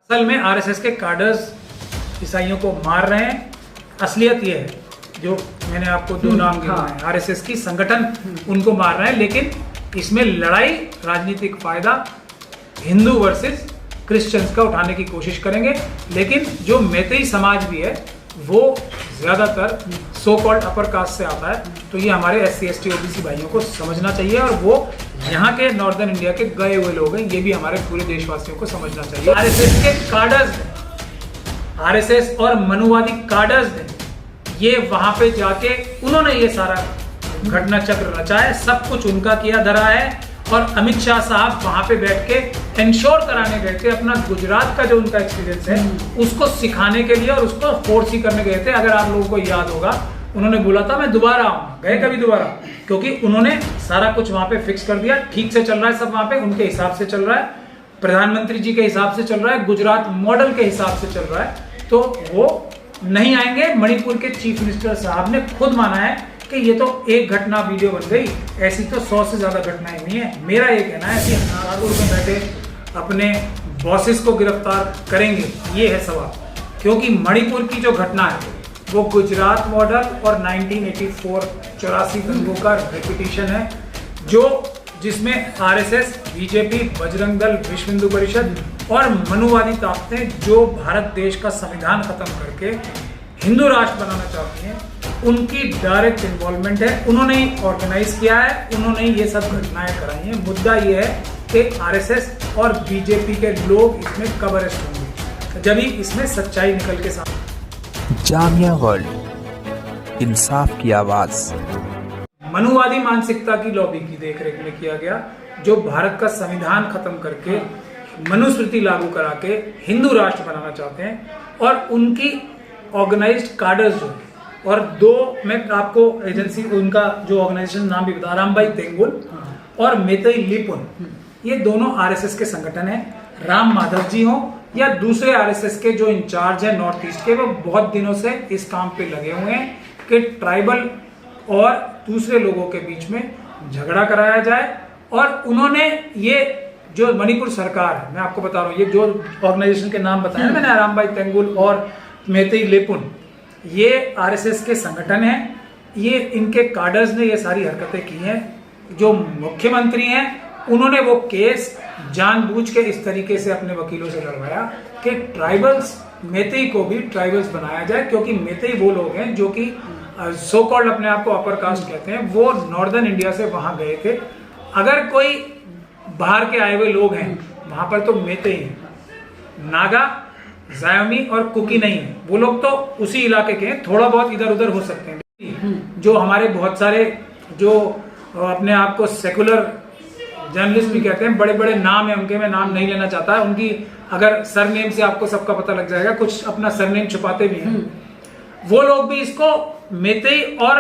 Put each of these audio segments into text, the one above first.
असल में आरएसएस के कार्डर्स ईसाइयों को मार रहे हैं। असलियत ये है, जो मैंने आपको दो नाम गिनाए हैं, आरएसएस की संगठन उनको मार रहे हैं, लेकिन इसमें लड़ाई राजनीतिक फायदा हिंदू वर्सेस क्रिश्चियंस का उठाने की कोशिश करेंगे। लेकिन जो मैतेई समाज भी है वो ज्यादातर सो कॉल्ड अपर कास्ट से आता है, तो ये हमारे SC ST OBC भाइयों को समझना चाहिए, और वो यहाँ के नॉर्दर्न इंडिया के गए हुए लोग हैं, ये भी हमारे पूरे देशवासियों को समझना चाहिए। आरएसएस के कार्डर्स, आरएसएस और मनुवादी कार्डर्स ने ये वहां पे जाके उन्होंने ये सारा घटना चक्र रचा है, सब कुछ उनका किया धरा है। और अमित शाह साहब वहां पे बैठ के इंश्योर कराने गए थे, अपना गुजरात का जो उनका एक्सपीरियंस है उसको सिखाने के लिए, और उसको फोर्स ही करने गए थे। अगर आप लोगों को याद होगा, उन्होंने बोला था मैं दोबारा आऊंगा, गए कभी दोबारा, क्योंकि उन्होंने सारा कुछ वहां पे फिक्स कर दिया। ठीक से चल रहा है सब वहां पे, उनके हिसाब से चल रहा है, प्रधानमंत्री जी के हिसाब से चल रहा है, गुजरात मॉडल के हिसाब से चल रहा है, तो वो नहीं आएंगे। मणिपुर के चीफ मिनिस्टर साहब ने खुद माना है कि ये तो एक घटना वीडियो बन गई, ऐसी तो 100 से ज्यादा घटनाएं हुई हैं। मेरा ये कहना है कि नागपुर में बैठे अपने बॉसेस को गिरफ्तार करेंगे, ये है सवाल, क्योंकि मणिपुर की जो घटना है वो गुजरात मॉडल और 1984 दंगों का रिपीटिशन है, जिसमें आरएसएस, बीजेपी, बजरंग दल, विश्व हिंदू परिषद और मनुवादी ताकतें जो भारत देश का संविधान खत्म करके हिंदू राष्ट्र बनाना चाहती हैं, उनकी डायरेक्ट इन्वॉल्वमेंट है। उन्होंने ही ऑर्गेनाइज किया है, उन्होंने ही ये सब घटनाएं कराई हैं। मुद्दा ये है कि आरएसएस और बीजेपी के लोग इसमें कब अरेस्ट होंगे, जब ही इसमें सच्चाई निकल के सामने। जामिया वर्ल्ड, इंसाफ की आवाज। मनुवादी मानसिकता की लॉबी की देखरेख में किया गया, जो भारत का संविधान खत्म करके मनुस्मृति लागू करा के हिंदू राष्ट्र बनाना चाहते हैं, और उनकी ऑर्गेनाइज्ड कार्डर्स जो, और दो मैं आपको एजेंसी, उनका जो ऑर्गेनाइजेशन नाम भी बता, रामबाई तेंगुल और मैतेई लिपुन, ये दोनों आरएसएस के संगठन हैं। राम माधव जी हो या दूसरे आरएसएस के जो इंचार्ज है नॉर्थ ईस्ट के, वो बहुत दिनों से इस काम पे लगे हुए हैं कि ट्राइबल और दूसरे लोगों के बीच में झगड़ा कराया जाए। और उन्होंने ये जो मणिपुर सरकार है, मैं आपको बता रहा हूँ, ये जो ऑर्गेनाइजेशन के नाम बताए मैंने, रामबाई तेंगुल और मैतेई लिपुन, ये आरएसएस के संगठन हैं। ये इनके कार्डर्स ने ये सारी हरकतें की हैं। जो मुख्यमंत्री हैं उन्होंने वो केस जानबूझ के इस तरीके से अपने वकीलों से लड़वाया कि ट्राइबल्स, मैतेई को भी ट्राइबल्स बनाया जाए, क्योंकि मैतेई वो लोग हैं जो कि सो कॉल्ड अपने आप को अपर कास्ट कहते हैं, वो नॉर्दर्न इंडिया से वहां गए थे। अगर कोई बाहर के आए हुए लोग हैं वहां पर, तो मैतेई हैं, नागा, जायमी और कुकी नहीं है, वो लोग तो उसी इलाके के हैं, थोड़ा बहुत इधर उधर हो सकते हैं। जो हमारे बहुत सारे जो अपने आप को सेकुलर जर्नलिस्ट भी कहते हैं, बड़े बड़े नाम है उनके, मैं नाम नहीं लेना चाहता, उनकी अगर सरनेम से आपको सबका पता लग जाएगा, कुछ अपना सरनेम छुपाते भी हैं, वो लोग भी इसको मैतेई और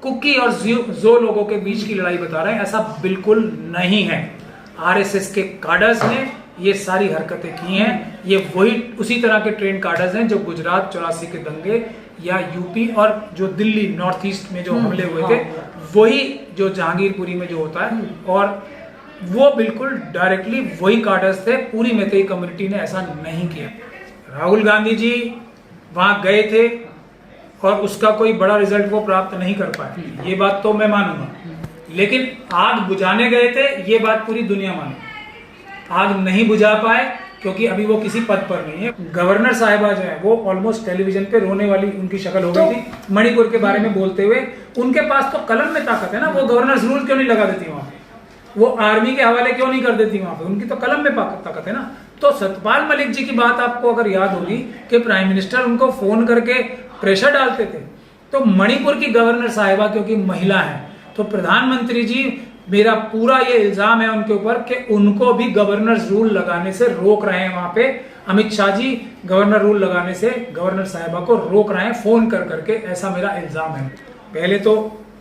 कुकी और जो लोगों के बीच की लड़ाई बता रहे हैं। ऐसा बिल्कुल नहीं है। आरएसएस के कार्डर्स ने ये सारी हरकतें की हैं। ये वही उसी तरह के ट्रेन कार्डर्स हैं जो गुजरात 84 के दंगे, या यूपी और जो दिल्ली नॉर्थ ईस्ट में जो हमले हुए थे, वही जो जहांगीरपुरी में जो होता है, और वो बिल्कुल डायरेक्टली वही कार्डर्स थे। पूरी मैतेई कम्युनिटी ने ऐसा नहीं किया। राहुल गांधी जी वहां गए थे और उसका कोई बड़ा रिजल्ट वो प्राप्त नहीं कर पाए, ये बात तो मैं मानूंगा, लेकिन आग बुझाने गए थे, ये बात पूरी दुनिया माने। आग नहीं बुझा पाए क्योंकि अभी वो किसी पद पर नहीं है। गवर्नर साहिबा जो है वो ऑलमोस्ट टेलीविजन पे रोने वाली उनकी शक्ल हो गई थी मणिपुर के बारे में बोलते हुए। उनके पास तो कलम में ताकत है ना, वो गवर्नर्स रूल क्यों नहीं लगा देती वहां पे, वो आर्मी के हवाले क्यों नहीं कर देती वहां पे, उनकी तो कलम में ताकत है ना। तो सतपाल मलिक जी की बात आपको अगर याद होगी कि प्राइम मिनिस्टर उनको फोन करके प्रेशर डालते थे, तो मणिपुर की गवर्नर साहिबा क्योंकि महिला है, तो प्रधानमंत्री जी, मेरा पूरा ये इल्जाम है उनके ऊपर कि उनको भी गवर्नर रूल लगाने से रोक रहे हैं। वहां पे अमित शाह जी गवर्नर रूल लगाने से गवर्नर साहिबा को रोक रहे हैं फोन कर करके, ऐसा मेरा इल्जाम है। पहले तो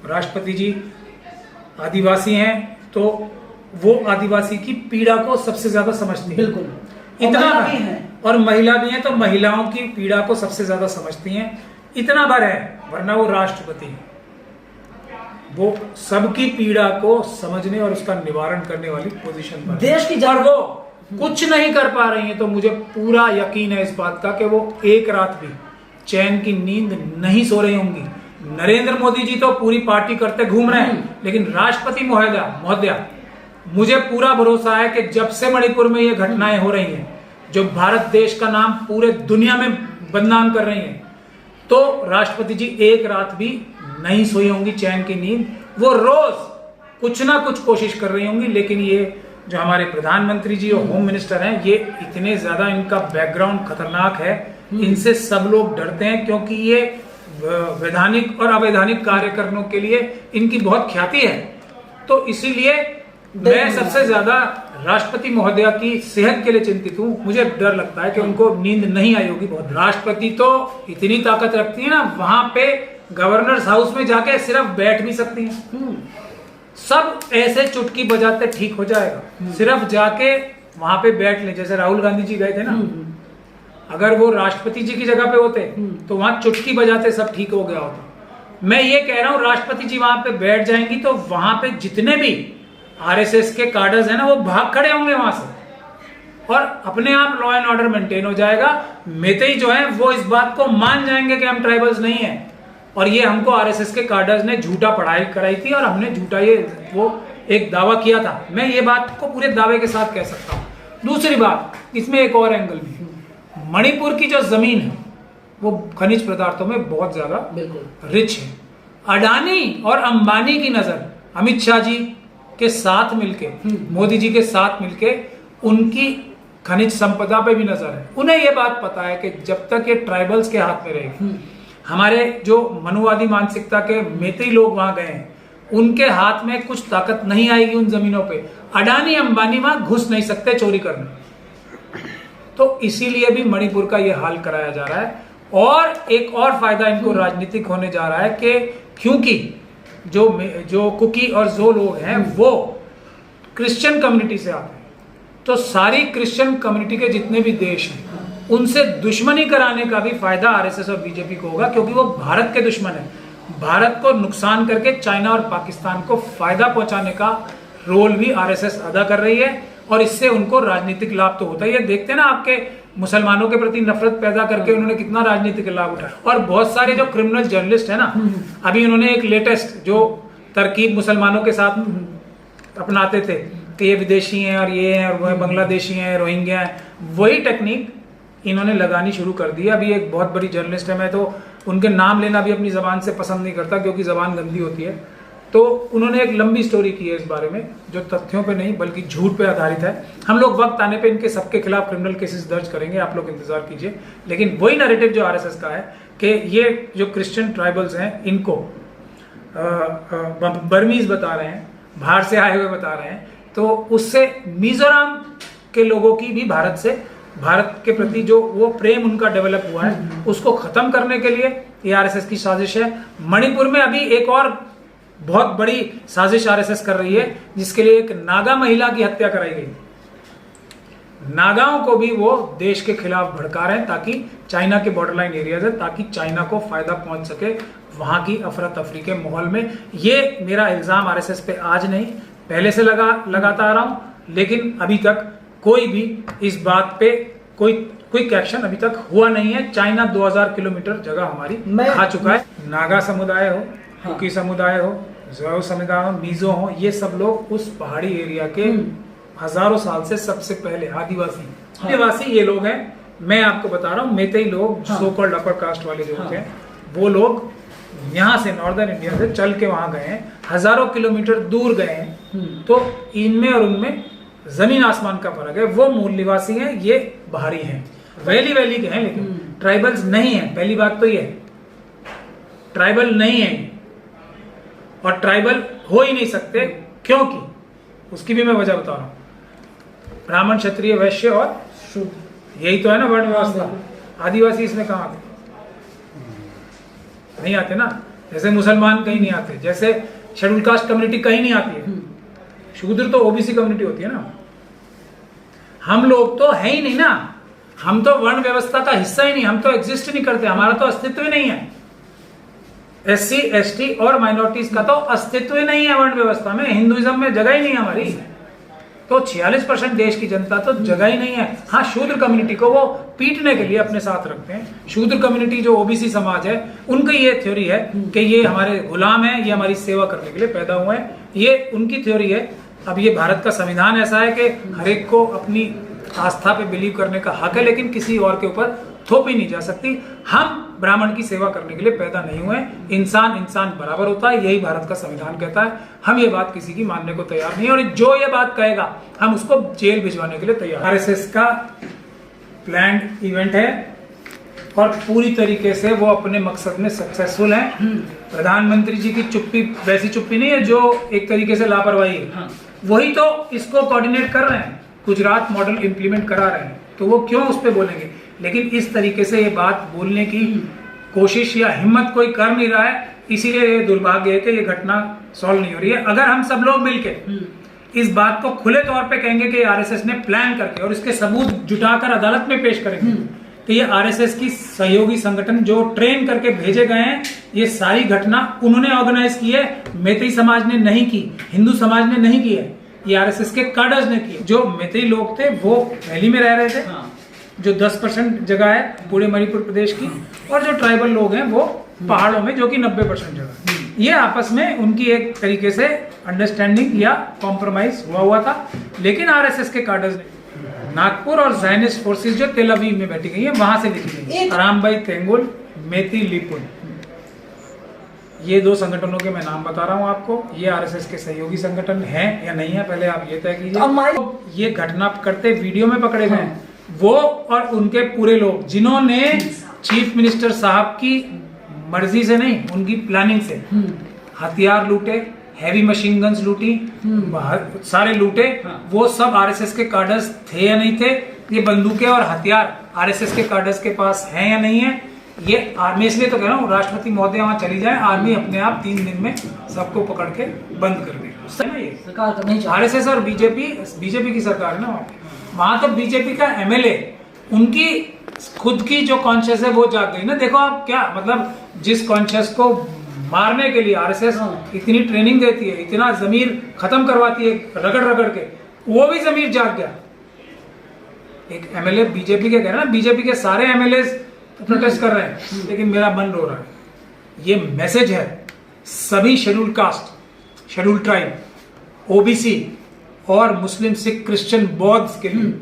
राष्ट्रपति जी आदिवासी हैं, तो वो आदिवासी की पीड़ा को सबसे ज्यादा समझती हैं, बिल्कुल इतना भी है, और महिला भी है तो महिलाओं की पीड़ा को सबसे ज्यादा समझती हैं, इतना भर है, वरना वो राष्ट्रपति है, वो सबकी पीड़ा को समझने और उसका निवारण करने वाली पोजीशन पर देश की और वो कुछ नहीं कर पा रही हैं, तो मुझे पूरा यकीन है इस बात का कि वो एक रात भी चैन की नींद नहीं सो रही होंगी। नरेंद्र मोदी जी तो पूरी पार्टी करते घूम रहे हैं, लेकिन राष्ट्रपति महोदया मुझे पूरा भरोसा है कि जब से मणिपुर में ये घटनाएं हो रही हैं, जो भारत देश का नाम पूरे दुनिया में बदनाम कर रही हैं, तो राष्ट्रपति जी एक रात भी नहीं सोई होंगी चैन की नींद। वो रोज कुछ ना कुछ कोशिश कर रही होंगी। लेकिन ये जो हमारे प्रधानमंत्री जी और होम मिनिस्टर हैं, ये इतने ज्यादा इनका बैकग्राउंड खतरनाक है, इनसे सब लोग डरते हैं, क्योंकि ये वैधानिक और अवैधानिक कार्य करने के लिए इनकी बहुत ख्याति है। तो इसीलिए मैं सबसे ज्यादा राष्ट्रपति महोदया की सेहत के लिए चिंतित हूँ। मुझे डर लगता है कि उनको नींद नहीं आई होगी बहुत। राष्ट्रपति तो इतनी ताकत रखती है ना, वहां पे गवर्नर्स हाउस में जाके सिर्फ बैठ भी सकती हैं। सब ऐसे चुटकी बजाते ठीक हो जाएगा, सिर्फ जाके वहां पे बैठ ले। जैसे राहुल गांधी जी गए थे ना, अगर वो राष्ट्रपति जी की जगह पे होते तो वहां चुटकी बजाते सब ठीक हो गया होता। मैं ये कह रहा हूं, राष्ट्रपति जी वहां पे बैठ जाएंगी तो वहां पे जितने भी आरएसएस के कार्डर्स हैं ना, वो भाग खड़े होंगे वहां से, और अपने आप लॉ एंड ऑर्डर मेंटेन हो जाएगा। मेतई जो है वो इस बात को मान जाएंगे कि हम ट्राइबल्स नहीं है, और ये हमको आरएसएस के कार्डर्स ने झूठा पढ़ाई कराई थी और हमने झूठा वो एक दावा किया था। मैं ये बात को पूरे दावे के साथ कह सकता हूँ। दूसरी बात, इसमें एक और एंगल भी, मणिपुर की जो जमीन है वो खनिज पदार्थों में बहुत ज्यादा रिच है। अडानी और अंबानी की नजर अमित शाह जी के साथ मिलके, मोदी जी के साथ मिलके उनकी खनिज संपदा पे भी नजर है। उन्हें यह बात पता है कि जब तक ये ट्राइबल्स के हाथ में रहेगी, हमारे जो मनुवादी मानसिकता के मेतई लोग वहां गए हैं, उनके हाथ में कुछ ताकत नहीं आएगी उन जमीनों पे। अडानी अंबानी वहां घुस नहीं सकते चोरी करने। तो इसीलिए भी मणिपुर का ये हाल कराया जा रहा है। और एक और फायदा इनको राजनीतिक होने जा रहा है कि क्योंकि जो कुकी और जो लोग हैं वो क्रिश्चियन कम्युनिटी से आते हैं, तो सारी क्रिश्चियन कम्युनिटी के जितने भी देश हैं उनसे दुश्मनी कराने का भी फायदा आरएसएस और बीजेपी को होगा, क्योंकि वो भारत के दुश्मन है। भारत को नुकसान करके चाइना और पाकिस्तान को फायदा पहुंचाने का रोल भी आरएसएस अदा कर रही है, और इससे उनको राजनीतिक लाभ तो होता ही है। देखते हैं ना, आपके मुसलमानों के प्रति नफरत पैदा करके उन्होंने कितना राजनीतिक लाभ उठाया। और बहुत सारे जो क्रिमिनल जर्नलिस्ट है ना, अभी उन्होंने एक लेटेस्ट जो तरकीब मुसलमानों के साथ अपनाते थे कि ये विदेशी हैं और ये हैं और वो बांग्लादेशी हैं, रोहिंग्या हैं, वही टेक्निक इन्होंने लगानी शुरू कर दी। अभी एक बहुत बड़ी जर्नलिस्ट है, मैं तो उनके नाम लेना भी अपनी जबान से पसंद नहीं करता क्योंकि जबान गंदी होती है, तो उन्होंने एक लंबी स्टोरी की है इस बारे में, जो तथ्यों पे नहीं बल्कि झूठ पे आधारित है। हम लोग वक्त आने पे इनके सबके खिलाफ क्रिमिनल केसेस दर्ज करेंगे, आप लोग इंतजार कीजिए। लेकिन वही नैरेटिव जो आरएसएस का है कि ये जो क्रिश्चियन ट्राइबल्स हैं इनको बर्मीज बता रहे हैं, बाहर से आए हुए बता रहे हैं, तो उससे मिजोरम के लोगों की भी भारत के प्रति जो वो प्रेम उनका डेवलप हुआ है उसको खत्म करने के लिए ये आरएसएस की साजिश है। मणिपुर में अभी एक और बहुत बड़ी साजिश आरएसएस कर रही है, जिसके लिए एक नागा महिला की हत्या कराई गई। नागाओं को भी वो देश के खिलाफ भड़का रहे हैं ताकि चाइना के बॉर्डर लाइन एरियाज है, ताकि चाइना को फायदा पहुंच सके वहां की अफरा तफरी के माहौल में। ये मेरा इल्जाम आरएसएस पे आज नहीं, पहले से लगाता आ रहा हूं, लेकिन अभी तक कोई भी इस बात पे कोई क्विक एक्शन अभी तक हुआ नहीं है। चाइना 2000 किलोमीटर जगह हमारी खा चुका है। नागा समुदाय हो, कुकी समुदाय हो, ज़ो समुदाय हो, मिजो हो, ये सब लोग उस पहाड़ी एरिया के हजारों साल से सबसे पहले आदिवासी ये लोग हैं। मैं आपको बता रहा हूँ, मेतई लोग, सो कॉल्ड अपर कास्ट वाले जो होते हैं, वो लोग यहाँ से नॉर्दर्न इंडिया से चल के वहां गए हैं, हजारों किलोमीटर दूर गए हैं। तो इनमें और उनमें जमीन आसमान का फर्क है। वो मूल निवासी हैं, ये बाहरी हैं, वैली के हैं, लेकिन ट्राइबल्स नहीं है। पहली बात तो ये ट्राइबल नहीं है, और ट्राइबल हो ही नहीं सकते, क्योंकि उसकी भी मैं वजह बता रहा हूं। ब्राह्मण, क्षत्रिय, वैश्य और शूद्र, यही तो है ना वर्ण व्यवस्था। आदिवासी इसमें कहां आते? नहीं आते ना। जैसे मुसलमान कहीं नहीं आते, जैसे शेड्यूल कास्ट कम्युनिटी कहीं नहीं आती है, शूद्र तो ओबीसी कम्युनिटी होती है ना। हम लोग तो है ही नहीं ना, हम तो वर्ण व्यवस्था का हिस्सा ही नहीं, हम तो एग्जिस्ट नहीं करते, हमारा तो अस्तित्व ही नहीं है। एससी, एसटी और माइनॉरिटीज का तो अस्तित्व ही नहीं है वर्ण व्यवस्था में, हिंदुइज्म में जगह ही नहीं है हमारी। तो 46% देश की जनता तो जगह ही नहीं है। हाँ, शूद्र कम्युनिटी को वो पीटने के लिए अपने साथ रखते हैं। शूद्र कम्युनिटी जो ओबीसी समाज है, उनकी ये थ्योरी है कि ये हमारे गुलाम है, ये हमारी सेवा करने के लिए पैदा हुए हैं, ये उनकी थ्योरी है। अब ये भारत का संविधान ऐसा है कि हर एक को अपनी आस्था पे बिलीव करने का हक है, लेकिन किसी और के ऊपर थोपी नहीं जा सकती। हम ब्राह्मण की सेवा करने के लिए पैदा नहीं हुए। इंसान इंसान बराबर होता है, यही भारत का संविधान कहता है। हम ये बात किसी की मानने को तैयार नहीं, और जो ये बात कहेगा हम उसको जेल भिजवाने के लिए तैयार। आरएसएस का प्लान्ड इवेंट है और पूरी तरीके से वो अपने मकसद में सक्सेसफुल हैं। प्रधानमंत्री जी की चुप्पी वैसी चुप्पी नहीं है जो एक तरीके से लापरवाही है। वही तो इसको कोऑर्डिनेट कर रहे हैं, गुजरात मॉडल इंप्लीमेंट करा रहे हैं, तो वो क्यों उस पर बोलेंगे। लेकिन इस तरीके से ये बात बोलने की कोशिश या हिम्मत कोई कर नहीं रहा है, इसीलिए ये दुर्भाग्य है कि ये घटना सॉल्व नहीं हो रही है। अगर हम सब लोग मिलकर इस बात को खुले तौर पे कहेंगे कि आरएसएस ने प्लान करके और इसके सबूत जुटाकर अदालत में पेश करेंगे, तो ये आरएसएस की सहयोगी संगठन जो ट्रेन करके भेजे गए हैं, ये सारी घटना उन्होंने ऑर्गेनाइज की है। मैत्री समाज ने नहीं की, हिंदू समाज ने नहीं की है, ये आरएसएस के कार्डर्स ने की। जो मैत्री लोग थे वो दिल्ली में रह रहे थे, जो 10% जगह है पूरे मणिपुर प्रदेश की, और जो ट्राइबल लोग हैं वो पहाड़ों में, जो कि 90% जगह। ये आपस में उनकी एक तरीके से अंडरस्टैंडिंग या कॉम्प्रोमाइज हुआ था। लेकिन आरएसएस के कार्डर्स ने नागपुर और ज़ायनिस्ट फोर्सेस जो तेल अवीव में बैठी गई है, वहां से लिखी गई है। रामबाई तेंगुल, मेती लिपुन, ये 2 संगठनों के मैं नाम बता रहा हूं आपको। ये आरएसएस के सहयोगी संगठन है या नहीं है, पहले आप ये तय कीजिए। ये घटना करते वीडियो में पकड़े गए हैं वो और उनके पूरे लोग, जिन्होंने चीफ मिनिस्टर साहब की मर्जी से नहीं, उनकी प्लानिंग से हथियार लूटे, हैवी मशीन गन्स लूटी, सारे लूटे। वो सब आरएसएस के कार्डर्स थे या नहीं थे। ये बंदूकें और हथियार आरएसएस के कार्डर्स के पास हैं या नहीं है। ये आर्मी, इसलिए तो कह रहा हूँ राष्ट्रपति महोदय वहां चली जाए, आर्मी अपने आप 3 दिन में सबको पकड़ के बंद कर दे। आरएसएस और बीजेपी की सरकार है ना, वहां तो बीजेपी का एमएलए, उनकी खुद की जो कॉन्शियस है वो जाग गई ना। देखो आप क्या मतलब, जिस कॉन्शियस को मारने के लिए आरएसएस इतनी ट्रेनिंग देती है, इतना जमीर खत्म करवाती है रगड़ रगड़ के, वो भी जमीर जाग गया। एक एमएलए बीजेपी के कह रहे हैं ना, बीजेपी के सारे एमएलए प्रोटेस्ट कर रहे हैं, लेकिन मेरा मन रो रहा है। ये मैसेज है सभी schedule caste, schedule tribe, OBC और मुस्लिम, सिख, क्रिश्चियन, बौद्ध के लिए,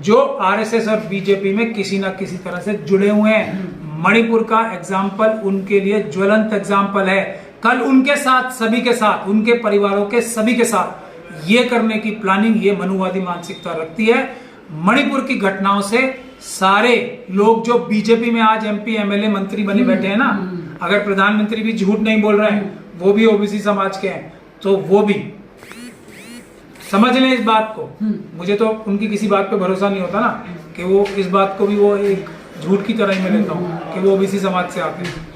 जो आरएसएस और बीजेपी में किसी ना किसी तरह से जुड़े हुए हैं। मणिपुर का एग्जाम्पल उनके लिए ज्वलंत एग्जाम्पल है। कल उनके साथ, सभी के साथ, उनके परिवारों के सभी के साथ ये करने की प्लानिंग ये मनुवादी मानसिकता रखती है। मणिपुर की घटनाओं से सारे लोग जो बीजेपी में आज एमपी, एमएलए, मंत्री बने बैठे हैं ना, अगर प्रधानमंत्री भी झूठ नहीं बोल रहे हैं, वो भी ओबीसी समाज के हैं, तो वो भी समझ लें इस बात को। मुझे तो उनकी किसी बात पे भरोसा नहीं होता ना, कि वो इस बात को भी वो एक झूठ की तरह ही मैं लेता हूँ कि वो ओबीसी समाज से आते हैं।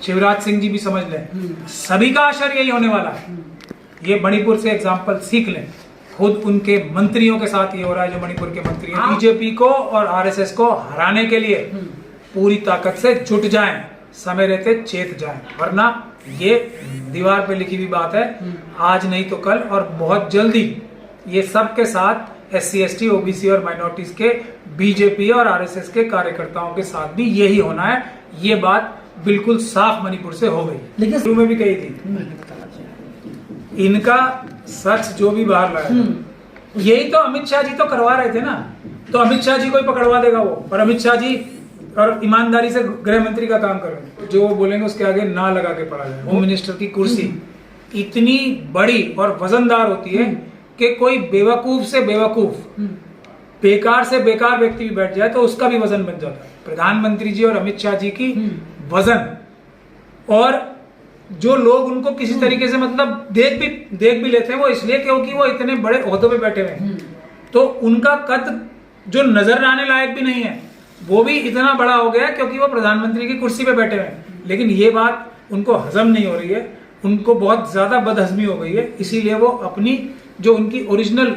शिवराज सिंह जी भी समझ लें, सभी का असर यही होने वाला है। ये मणिपुर से एग्जाम्पल सीख लें। खुद उनके मंत्रियों के साथ ये हो रहा है, जो मणिपुर के मंत्री हैं। बीजेपी को और आरएसएस को हराने के लिए पूरी ताकत से जुट जाएं, समय रहते चेत जाएं, वरना ये दीवार पे लिखी हुई बात है, आज नहीं तो कल और बहुत जल्दी ये सब के साथ SC, ST, OBC और माइनॉरिटीज के, बीजेपी और आरएसएस के कार्यकर्ताओं के साथ भी यही होना है। ये बात बिल्कुल साफ मणिपुर से हो गई, लेकिन शुरू में भी कही थी। इनका सच जो भी बाहर लाया, यही तो अमित शाह जी तो करवा रहे थे ना, तो अमित शाह जी को ही पकड़वा देगा वो। और अमित शाह जी और ईमानदारी से गृह मंत्री का काम कर रहे हैं, जो वो बोलेंगे उसके आगे ना लगा के पड़ा जाए। होम मिनिस्टर की कुर्सी इतनी बड़ी और वजनदार होती है कि कोई बेवकूफ से बेवकूफ, बेकार से बेकार व्यक्ति भी बैठ जाए तो उसका भी वजन बन जाता है। प्रधानमंत्री जी और अमित शाह जी की वजन, और जो लोग उनको किसी तरीके से मतलब देख भी लेते हैं, वो इसलिए क्योंकि वो इतने बड़े ओहदों पे बैठे हुए हैं, तो उनका कद जो नजर आने लायक भी नहीं है, वो भी इतना बड़ा हो गया क्योंकि वो प्रधानमंत्री की कुर्सी पे बैठे हुए हैं। लेकिन ये बात उनको हजम नहीं हो रही है, उनको बहुत ज्यादा बदहजमी हो गई है, इसीलिए वो अपनी जो उनकी ओरिजिनल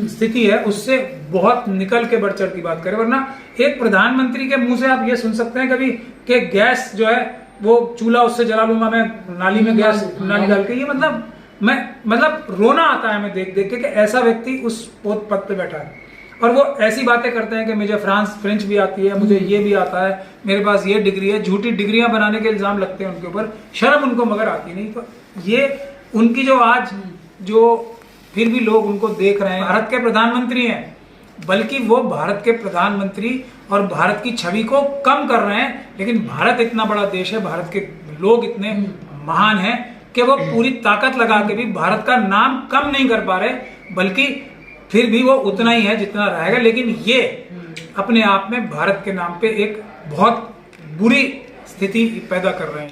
स्थिति है उससे बहुत निकल के बढ़ चढ़ की बात करें। वरना एक प्रधानमंत्री के मुंह से आप ये सुन सकते हैं कभी कि गैस जो है वो चूल्हा उससे जला लूंगा मैं, नाली में गैस ना निकाल के, ये मतलब मैं मतलब रोना आता है हमें देख देख के कि ऐसा व्यक्ति उस पद पे बैठा है और वो ऐसी बातें करते हैं कि मुझे फ्रेंच भी आती है, मुझे ये भी आता है, मेरे पास ये डिग्री है। झूठी डिग्रियां बनाने के इल्जाम लगते हैं उनके ऊपर, शर्म उनको मगर आती नहीं। तो ये उनकी जो आज जो फिर भी लोग उनको देख रहे हैं, भारत के प्रधानमंत्री हैं, बल्कि वो भारत के प्रधानमंत्री और भारत की छवि को कम कर रहे हैं। लेकिन भारत इतना बड़ा देश है, भारत के लोग इतने महान हैं कि वो पूरी ताकत लगा के भी भारत का नाम कम नहीं कर पा रहे, बल्कि फिर भी वो उतना ही है जितना रहेगा। लेकिन ये अपने आप में भारत के नाम पे एक बहुत बुरी स्थिति पैदा कर रहे हैं।